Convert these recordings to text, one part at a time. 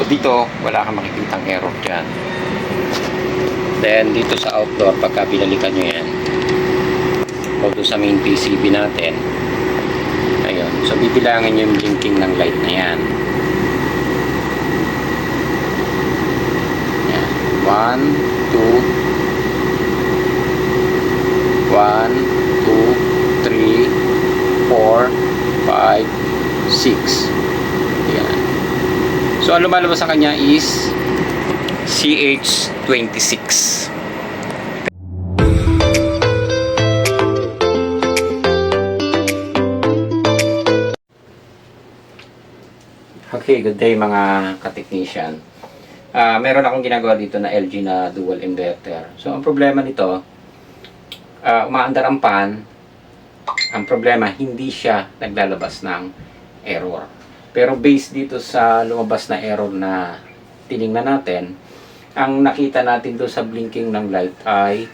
dito, wala kang makikitang error dyan. Then, dito sa outdoor, pagka binalikan nyo yan, o doon sa main PCB natin, ayun. So, bibilangin yung blinking ng light na yan. Yan. 1, 2, 3, 4, 5, 6. Yan. So, ang lumalabas sa kanya is CH26. Okay, good day mga ka-technician. Meron akong ginagawa dito na LG na dual inverter. So, ang problema nito, umaandar ang pan. Ang problema, hindi siya naglalabas ng error. Pero based dito sa lumabas na error na tiningnan natin, ang nakita natin doon sa blinking ng light ay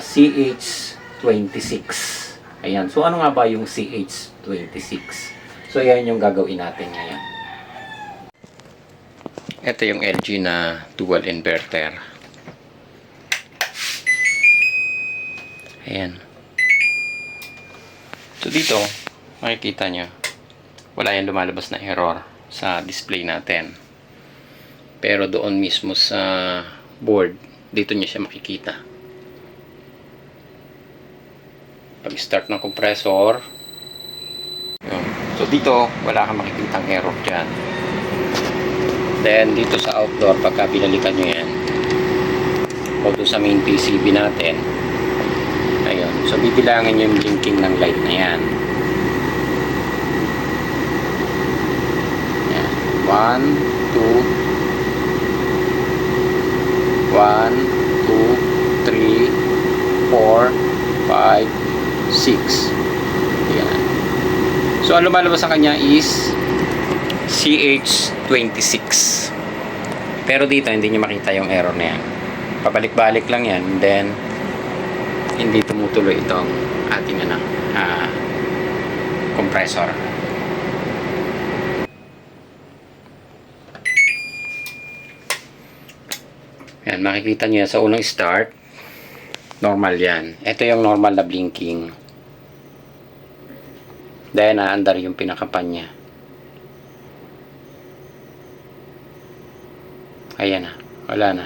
CH26. Ayan. So, ano nga ba yung CH26? So, yan yung gagawin natin ngayon. Ito yung LG na dual inverter. Ayan. So, dito, makikita nyo, wala yung lumalabas na error sa display natin. Pero doon mismo sa board, dito nyo siya makikita. Pag-start ng compressor, yun. So dito, wala kang makikitang error dyan. Then dito sa outdoor, pagka binalikan nyo yan, o doon sa main PCB natin, ayun. So bibilangin yung blinking ng light na yan. Yan. 1, 2, 1, 2, 3, 4, 5, 6. Ayan. So, ang lumalabas sa kanya is CH26. Pero dito, hindi nyo makita yung error na yan. Pabalik-balik lang yan. And then, hindi tumutuloy itong ating compressor. Yan, makikita niyo sa unang start, normal yan. Ito yung normal na blinking. Dahil naandar yung pinakapan niya. Ayan na, wala na.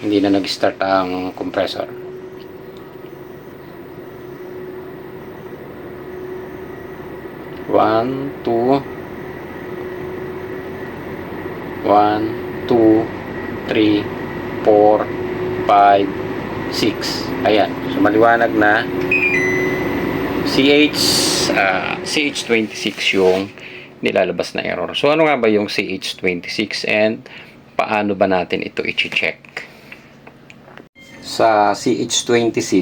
Hindi na nag-start ang compressor. One, two, 3, 4, 5, 6. Ayan. So, maliwanag na CH26 yung nilalabas na error. So, ano nga ba yung CH26 and paano ba natin ito i-check? Sa CH26,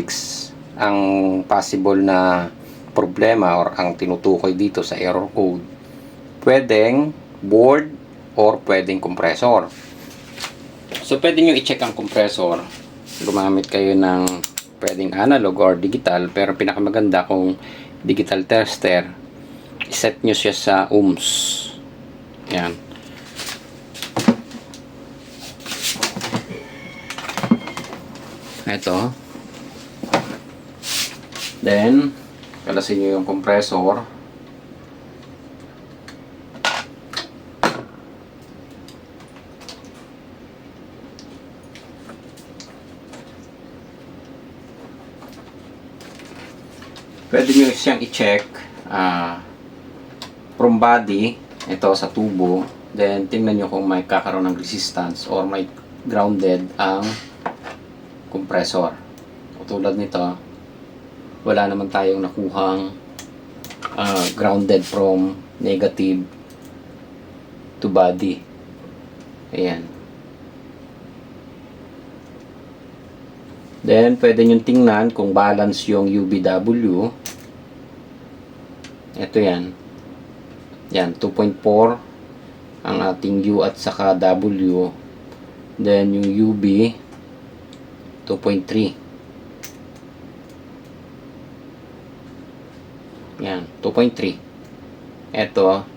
ang possible na problema or ang tinutukoy dito sa error code, pwedeng board or pwedeng compressor. So, pwede nyo i-check ang compressor. Gumamit kayo ng pwedeng analog or digital. Pero pinakamaganda kung digital tester, iset nyo siya sa ohms. Yan. Ito. Then, kalasin nyo yung compressor. Pwede nyo siyang i-check from body, ito sa tubo, then tingnan nyo kung may kakaroon ng resistance or may grounded ang compressor. O tulad nito, wala naman tayong nakuhang grounded from negative to body. Ayan. Then, pwede nyo tingnan kung balance yung UBW. Ito yan. Yan, 2.4 ang ating U at saka W. Then, yung UB, 2.3. Yan, 2.3. Ito,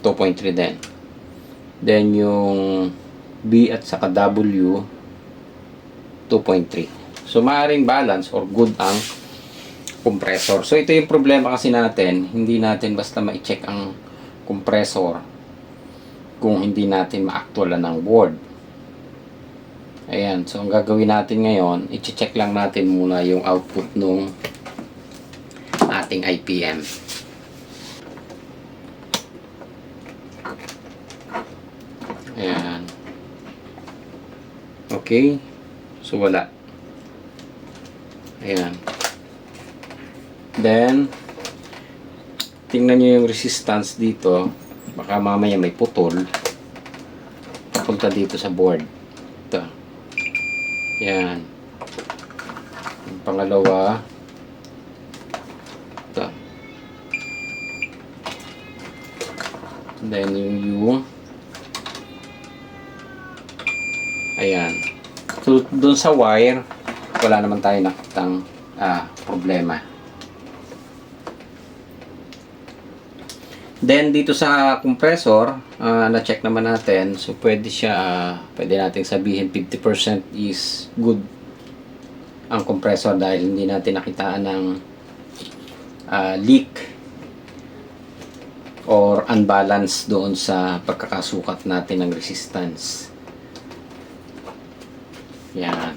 2.3 din. Then yung B at saka W 2.3. So maaaring balance or good ang compressor. So ito yung problema kasi natin, hindi natin basta ma-check ang compressor kung hindi natin ma-actualan ng board. Ayan, so ang gagawin natin ngayon, i-check lang natin muna yung output nung ating IPM. Ayan. Okay. So wala. Ayan. Then, tingnan nyo yung resistance dito. Baka mamaya may putol. Papunta dito sa board. Ito. Ayan. Yung pangalawa. Ito. Then yung ayan. So, dun sa wire, wala naman tayo nakitang problema. Then, dito sa compressor, na-check naman natin. So, pwede siya, pwede natin sabihin 50% is good ang compressor dahil hindi natin nakitaan ng leak or unbalance doon sa pagkakasukat natin ng resistance. Yan.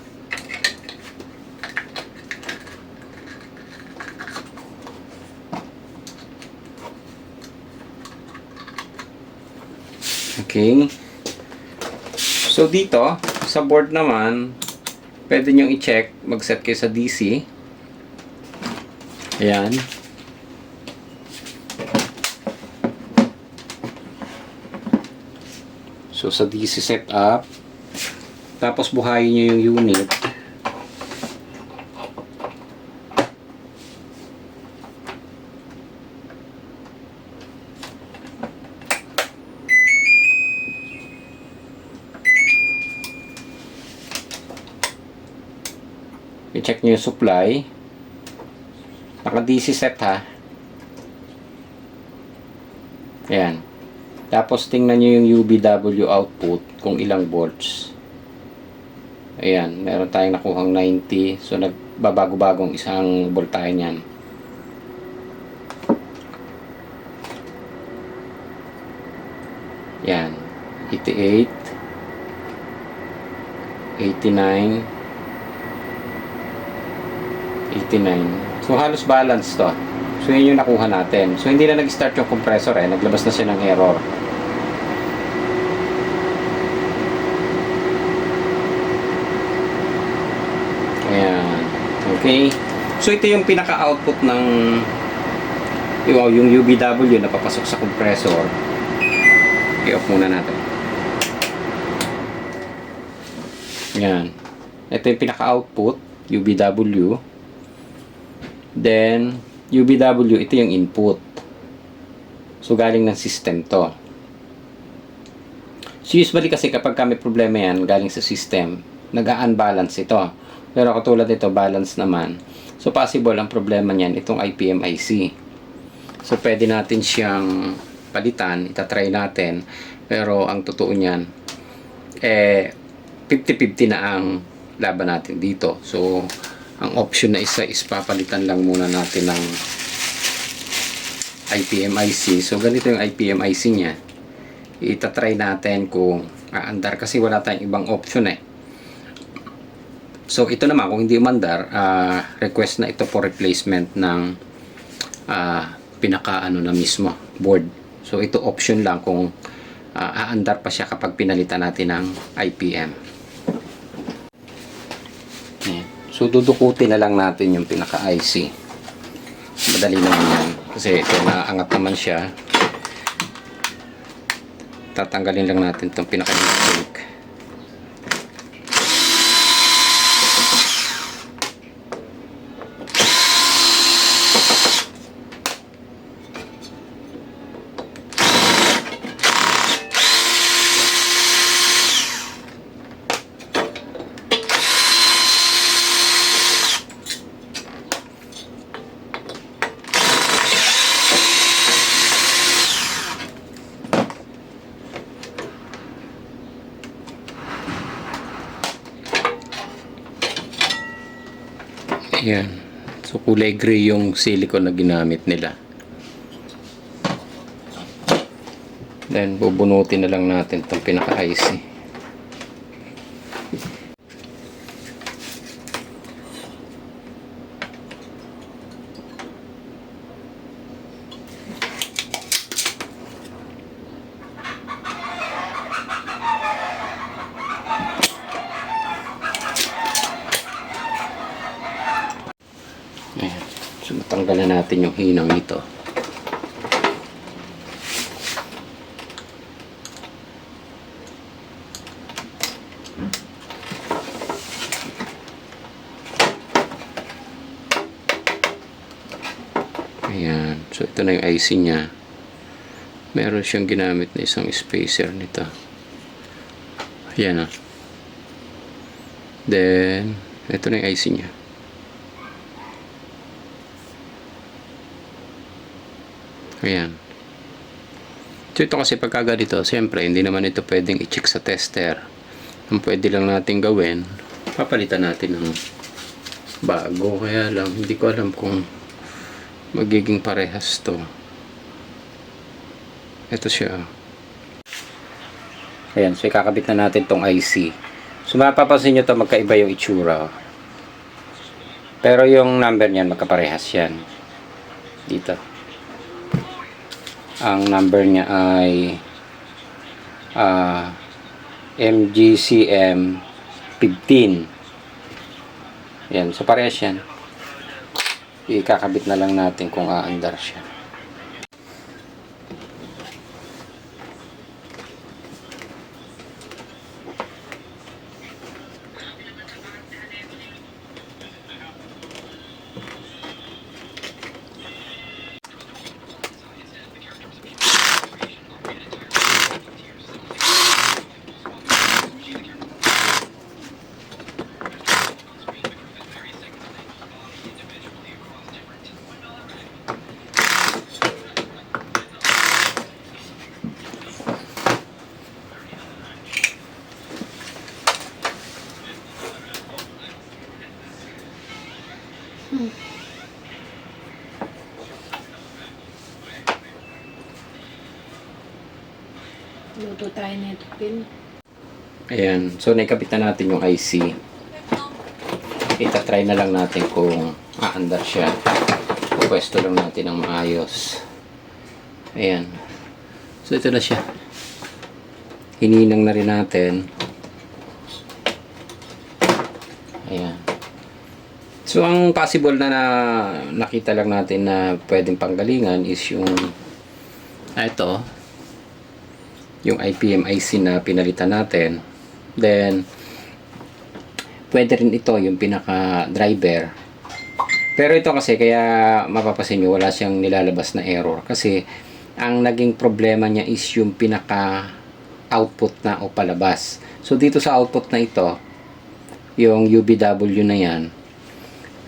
Okay. So dito, sa board naman, pwede nyo i-check, mag-set kayo sa DC. Ayan. So sa DC setup, tapos buhayin nyo yung unit. I-check nyo yung supply. Naka DC set ha. Ayan. Tapos tingnan nyo yung UBW output kung ilang volts. Ayan, meron tayong nakuhang 90. So nagbabago-bagong isang voltahe niyan. Yan, 88, 89, 89. So halos balance to. So yun yung nakuha natin. So hindi na nag-start yung compressor naglabas na siya ng error. Ayan. Okay. So ito yung pinaka-output ng yung UBW na papasok sa compressor. I-off muna natin. Ayan. Ito yung pinaka-output, UBW. Then, UBW, ito yung input. So, galing ng system to. So, usually kasi kapag may problema yan, galing sa system, nag-unbalance ito. Pero katulad ito, balance naman. So, possible ang problema niyan, itong IPM IC. So, pwede natin siyang palitan, itatry natin. Pero, ang totoo niyan, 50-50 na ang laban natin dito. So, ang option na isa is papalitan lang muna natin ng IPM IC. So, ganito yung IPM IC niya. Itatry natin kung aandar kasi wala tayong ibang option So, ito naman, kung hindi umandar, request na ito for replacement ng pinaka-ano na mismo, board. So, ito option lang kung aandar pa siya kapag pinalitan natin ng IPM. So, dudukutin na lang natin yung pinaka-IC. Madali naman yan. Kasi ito, naangat naman siya. Tatanggalin lang natin itong pinaka-disc. Yan. So, kulay gray yung silicone na ginamit nila. Then, bubunutin na lang natin itong pinaka-IC. Ayan. So, matanggalan natin yung hinang ito. Ayan. So, ito na yung IC niya. Meron siyang ginamit na isang spacer nito. Ayan, ah. Then, ito na yung IC niya. Ayan. So, ito kasi pagka ganito, siyempre, hindi naman ito pwedeng i-check sa tester. Ang pwede lang natin gawin, papalitan natin ng bago. Kaya lang, hindi ko alam kung magiging parehas to. Ito siya. Ayan, so ikakabit na natin tong IC. So, mapapansin nyo to, magkaiba yung itsura. Pero yung number niyan, magkaparehas yan. Dito. Ang number niya ay MGCM 15. Yan, so parehas yan. Ikakabit na lang natin kung aandar siya. Luto tayo nito, Pin. Ayan, so naikabit na natin yung IC. Itatry na lang natin kung aandar siya. Pupwesto lang natin ng maayos. Ayan. So ito na siya. Hininang na rin natin. Ayan. So ang possible na nakita lang natin na pwedeng panggalingan is yung ito, yung IPM IC na pinalitan natin. Then pwede rin ito yung pinaka driver. Pero ito kasi kaya mapapasin nyo wala siyang nilalabas na error kasi ang naging problema niya is yung pinaka output na o palabas. So dito sa output na ito, yung UBW na yan,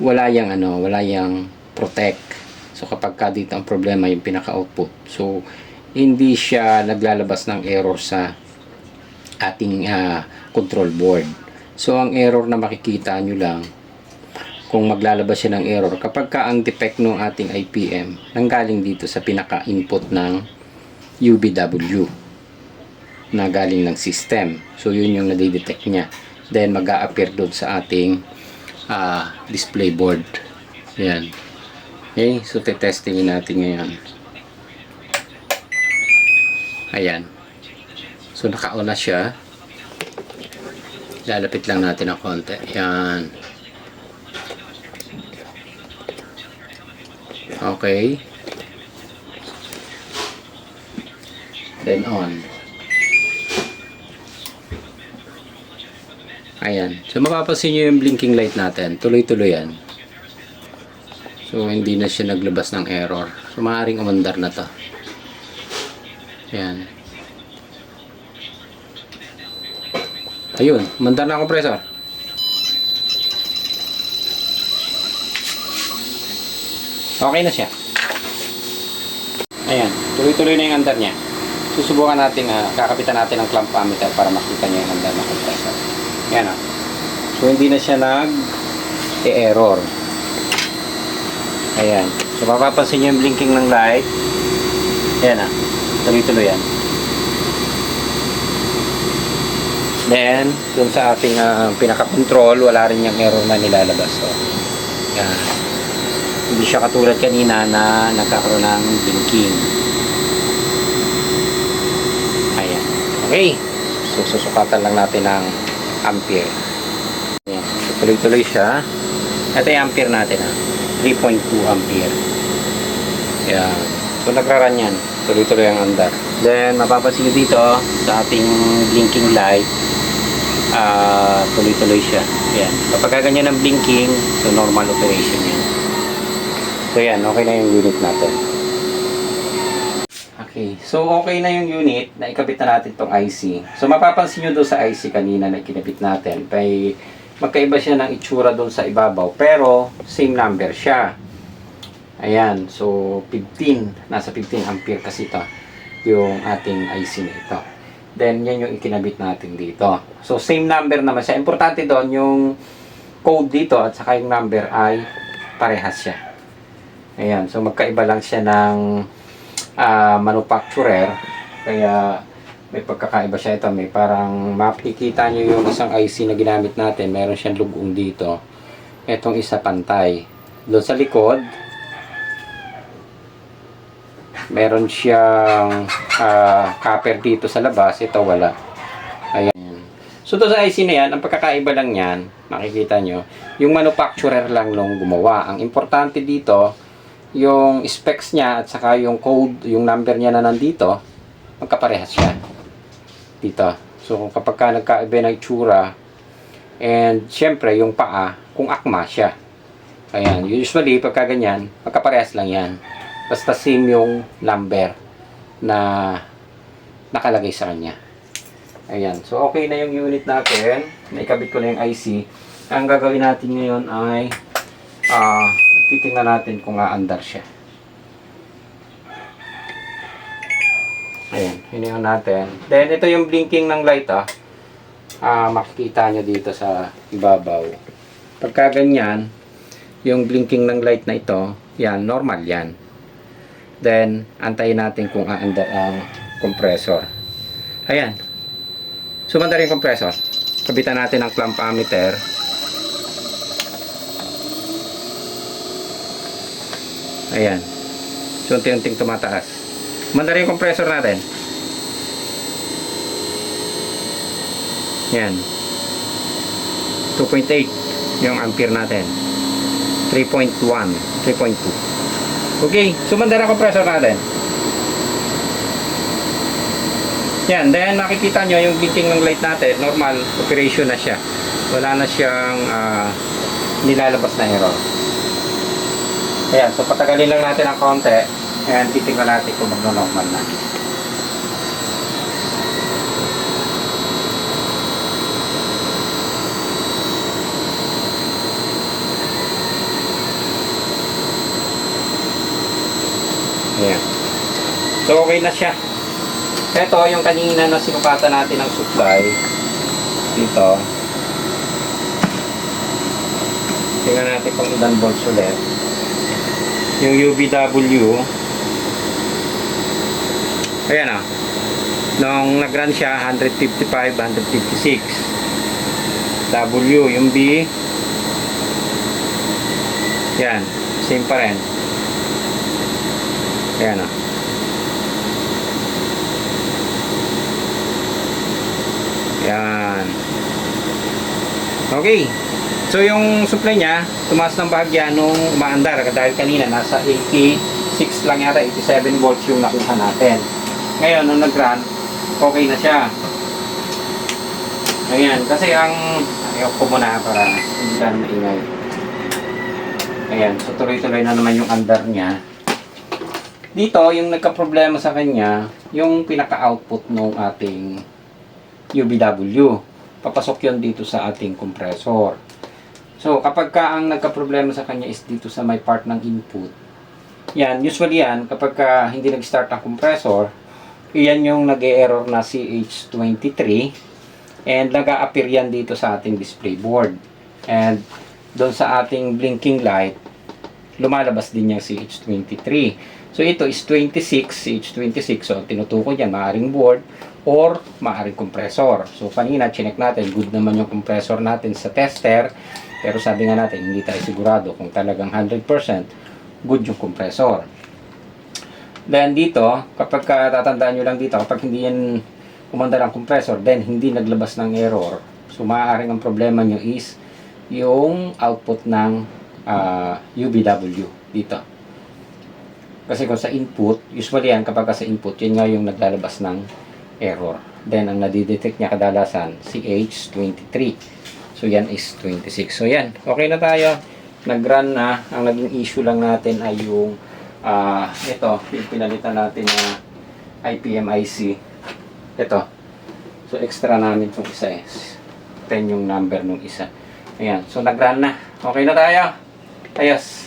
wala yang protect. So kapag ka dito ang problema yung pinaka output, so hindi siya naglalabas ng error sa ating control board. So ang error na makikita nyo lang kung maglalabas siya ng error kapag ka ang defect ng ating IPM nanggaling dito sa pinaka input ng UBW na galing ng system. So yun yung nadidetect niya. Then mag-a-appear doon sa ating display board. Yan. Okay, so testingin natin ngayon. Ayan. So naka-on na siya. Lalapit lang natin ng konti. Ayan. Okay. Then on. Ayan. So mapapansin nyo yung blinking light natin. Tuloy-tuloy yan. So hindi na siya naglabas ng error. So maaaring umandar na to. Ayan. Ayun. Umandar na ang compressor. Okay na siya. Ayan. Tuloy-tuloy na yung andar niya. Susubukan natin, kakapitan natin ang clamp ammeter para makita niyo yung andar ng compressor. Ayan o. So, hindi na siya nag-error. Ayan. So, mapapansin nyo yung blinking ng light. Ayan ah. Tuloy-tuloy yan. Then, dun sa ating pinaka-control, wala rin yung error na nilalabas. So, yan. Hindi siya katulad kanina na nagkakaroon ng blinking. Ayan. Okay. So, susukatan lang natin ng ampere. Ayan. So, tuloy-tuloy siya. Ito yung ampere natin 3.2 ampere. Ayan. So, nagraran yan. Tuloy-tuloy ang andar. Then, mapapansin nyo dito sa ating blinking light, tuloy-tuloy siya. Ayan. Kapag ganyan ang blinking, so normal operation yan. So, yan. Okay na yung unit natin. Okay. So, okay na yung unit na ikabit na natin itong IC. So, mapapansin nyo doon sa IC kanina na ikinabit natin. Magkaiba siya ng itsura doon sa ibabaw. Pero, same number siya. Ayan, so 15, nasa 15 ampere kasi ito yung ating IC na ito. Then, yan yung ikinabit natin dito. So, same number naman siya. Importante doon, yung code dito at saka yung number ay parehas siya. Ayan, so magkaiba lang siya ng manufacturer. Kaya, may pagkakaiba siya ito. May parang makikita nyo yung isang IC na ginamit natin. Meron siyang lugong dito. Itong isa pantay. Doon sa likod, meron siyang copper dito sa labas. Ito wala. Ayan. So, to sa IC na yan, ang pagkakaiba lang yan, makikita nyo, yung manufacturer lang nung gumawa. Ang importante dito, yung specs niya at saka yung code, yung number niya na nandito, magkaparehas siya. Dito. So, kapag ka nagkaiba ng itsura, and syempre, yung paa, kung akma siya. Ayan. Usually, pagka ganyan, magkaparehas lang yan. Basta same yung number na nakalagay sa kanya. Ayan. So, okay na yung unit natin. Naikabit ko na yung IC. Ang gagawin natin ngayon ay titingnan natin kung aandar siya. Ayan. Hinihan natin. Then, ito yung blinking ng light makikita nyo dito sa ibabaw. Pagka ganyan, yung blinking ng light na ito, yan, normal yan. Then, antayin natin kung aandar ang compressor. Ayan. Sumandar yung compressor. Kabitan natin ang clamp ammeter. Ayan. So, unti-unting tumataas. Sumandar yung compressor natin. Ayan. 2.8 yung ampere natin. 3.1, 3.2. Okay, sumandar ang compressor natin. Yan, then makikita nyo yung blinking ng light natin, normal operation na siya. Wala na siyang nilalabas na error. Ayan, so patagalin lang natin ang konti. Ayan, titingnan natin kung magno-normal na. Ayan. So, okay na siya. Ito, yung kanina na sinukatan natin ng supply. Dito. Tingnan natin kung ilan volts ulit. Yung UVW. Ayan nung nag-run siya, 155, 156. W, yung B. Yan. Same pa rin. Ayan Yan. Okay. So, yung supply niya, tumaas ng bahagya nung umaandar. Dahil kanina, nasa 86 lang yata, 87 volts yung nakuha natin. Ngayon, nung nag-run, okay na siya. Ayan. Kasi ayaw ko muna para hindi ka maingay. Ayan. So, tuloy-tuloy na naman yung andar niya. Dito, yung nagka-problema sa kanya, yung pinaka-output ng ating UVW. Papasok yun dito sa ating compressor. So, kapag ang nagka-problema sa kanya is dito sa may part ng input, yan, usually yan, kapag hindi nag-start ang compressor, yan yung nag-e-error na CH23, and nag-a-appear yan dito sa ating display board. And, doon sa ating blinking light, lumalabas din yung CH23. So ito is 26, CH26. So ang tinutukoy yan, maaring board or maaring compressor. So kanina, chinek natin, good naman yung compressor natin sa tester. Pero sabi nga natin, hindi tayo sigurado kung talagang 100% good yung compressor. Then dito, kapag tatandaan nyo lang dito, kapag hindi yan umandar ang compressor, then hindi naglabas ng error. So maaaring ang problema nyo is yung output ng UBW dito. Kasi kung sa input, usually yan kapag sa input, yun nga yung naglalabas ng error. Then ang nadidetect niya kadalasan, CH23. So yan is 26. So yan, okay na tayo. Nag-run na. Ang naging issue lang natin ay yung ito, yung pinalitan natin na IPMIC. Ito. So extra namin itong isa eh. 10 yung number nung isa. Ayan. So nag-run na. Okay na tayo. Ayos.